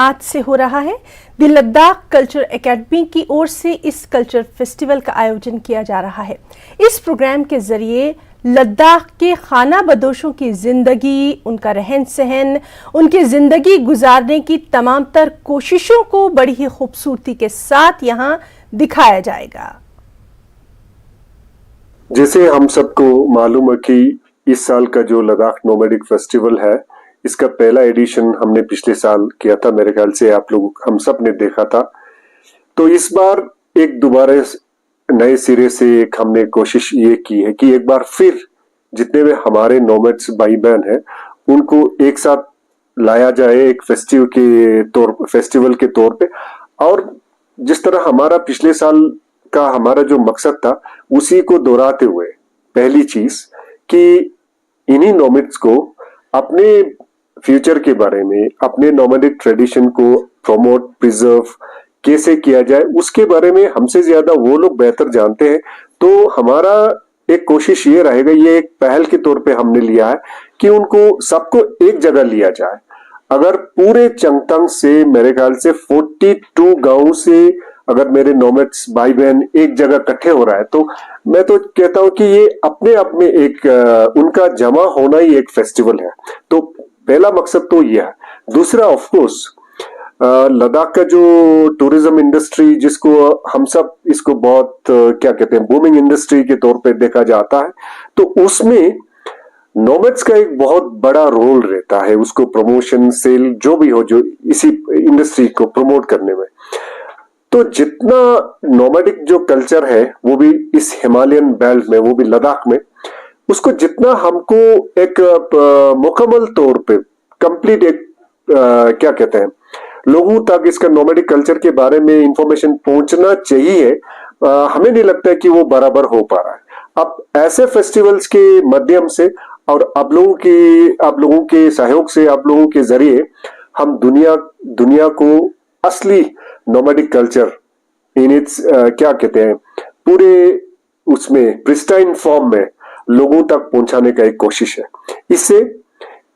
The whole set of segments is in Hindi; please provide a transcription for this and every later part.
आज से हो रहा है। द लद्दाख कल्चर एकेडमी की ओर से इस कल्चर फेस्टिवल का आयोजन किया जा रहा है। इस प्रोग्राम के जरिए लद्दाख के खाना बदोशों की जिंदगी, उनका रहन सहन, उनकी जिंदगी गुजारने की तमाम तर कोशिशों को बड़ी ही खूबसूरती के साथ यहाँ दिखाया जाएगा। जैसे हम सबको मालूम है कि इस साल का जो लद्दाख नोमैडिक फेस्टिवल है, इसका पहला एडिशन हमने पिछले साल किया था। मेरे ख्याल से आप लोग हम सब ने देखा था। तो इस बार एक दोबारा नए सिरे से एक हमने कोशिश ये की है कि एक बार फिर जितने भी हमारे नोमैड्स भाई बहन हैं उनको एक साथ लाया जाए एक फेस्टिवल के तौर पे। और जिस तरह हमारा पिछले साल का हमारा जो मकसद था उसी को दोहराते हुए पहली चीज कि इन्हीं नोमैड्स को अपने फ्यूचर के बारे में, अपने नोमैडिक ट्रेडिशन को प्रमोट प्रिजर्व कैसे किया जाए उसके बारे में हमसे ज्यादा वो लोग बेहतर जानते हैं। तो हमारा एक कोशिश ये रहेगा, ये एक पहल के तौर पे हमने लिया है कि उनको सबको एक जगह लिया जाए। अगर पूरे चंगतंग से मेरे ख्याल से 42 गांव से अगर मेरे नोमैड्स भाई बहन एक जगह इकट्ठे हो रहा है तो मैं तो कहता हूं कि ये अपने आप में एक उनका जमा होना ही एक फेस्टिवल है। तो पहला मकसद तो यह है। दूसरा ऑफ कोर्स लद्दाख का जो टूरिज्म इंडस्ट्री, जिसको हम सब इसको बहुत क्या कहते हैं बूमिंग इंडस्ट्री के तौर पे देखा जाता है, तो उसमें नोमैड्स का एक बहुत बड़ा रोल रहता है। उसको प्रमोशन सेल जो भी हो, जो इसी इंडस्ट्री को प्रमोट करने में। तो जितना नोमैडिक जो कल्चर है वो भी इस हिमालयन बेल्ट में, वो भी लद्दाख में, उसको जितना हमको एक मुकम्मल तौर पे कंप्लीट एक क्या कहते हैं लोगों तक इसका नोमैडिक कल्चर के बारे में इंफॉर्मेशन पहुंचना चाहिए, हमें नहीं लगता है कि वो बराबर हो पा रहा है। अब ऐसे फेस्टिवल्स के माध्यम से और आप लोगों के सहयोग से, आप लोगों के जरिए हम दुनिया को असली नोमैडिक कल्चर इन इट्स क्या कहते हैं पूरे उसमें प्रिस्टाइन फॉर्म में लोगों तक पहुंचाने का एक कोशिश है। इससे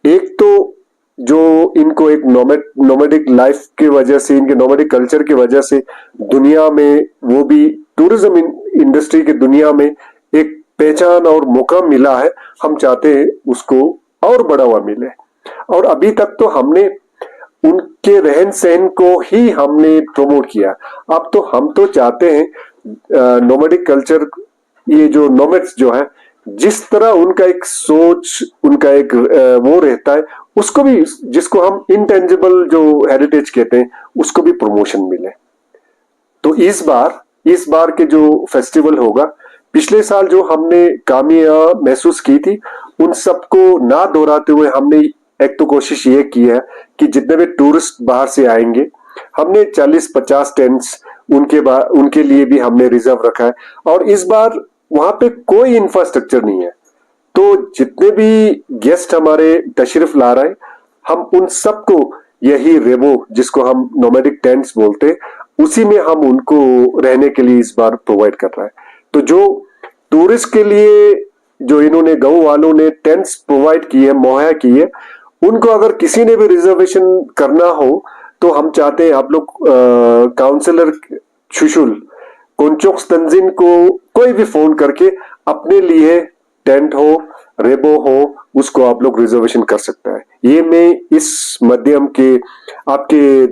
एक तो जो इनको एक नोमैडिक लाइफ की वजह से, इनके नोमैडिक कल्चर की वजह से दुनिया में, वो भी टूरिज्म इंडस्ट्री की दुनिया में एक पहचान और मौका मिला है। हम चाहते हैं उसको और बढ़ावा मिले। और अभी तक तो हमने उनके रहन सहन को ही हमने प्रमोट किया। अब तो हम तो चाहते हैं नोमैडिक कल्चर, ये जो नोमैड्स जो है, जिस तरह उनका एक सोच, उनका एक वो रहता है, उसको भी, जिसको हम इंटेंजिबल जो हेरिटेज कहते हैं, उसको भी प्रमोशन मिले। तो इस बार के जो फेस्टिवल होगा, पिछले साल जो हमने कामयाबी महसूस की थी उन सबको ना दोहराते हुए हमने एक तो कोशिश ये की है कि जितने भी टूरिस्ट बाहर से आएंगे, हमने 40-50 टेंट्स उनके लिए भी हमने रिजर्व रखा है। और इस बार वहां पे कोई इंफ्रास्ट्रक्चर नहीं है, तो जितने भी गेस्ट हमारे तशरीफ ला रहे हैं, हम उन सबको यही रेबो, जिसको हम नोमैडिक टेंट्स बोलते हैं, उसी में हम उनको रहने के लिए इस बार प्रोवाइड कर रहा है। तो जो टूरिस्ट के लिए जो इन्होंने गांव वालों ने टेंट्स प्रोवाइड किए, मुहैया किए, उनको अगर किसी ने भी रिजर्वेशन करना हो तो हम चाहते हैं आप लोग काउंसलर शुशुल कोंचोक्स तंजिन को कोई भी फोन करके अपने लिए टेंट हो, रेबो हो, उसको आप लोग रिजर्वेशन कर सकता है। ये मैं इस माध्यम के आपके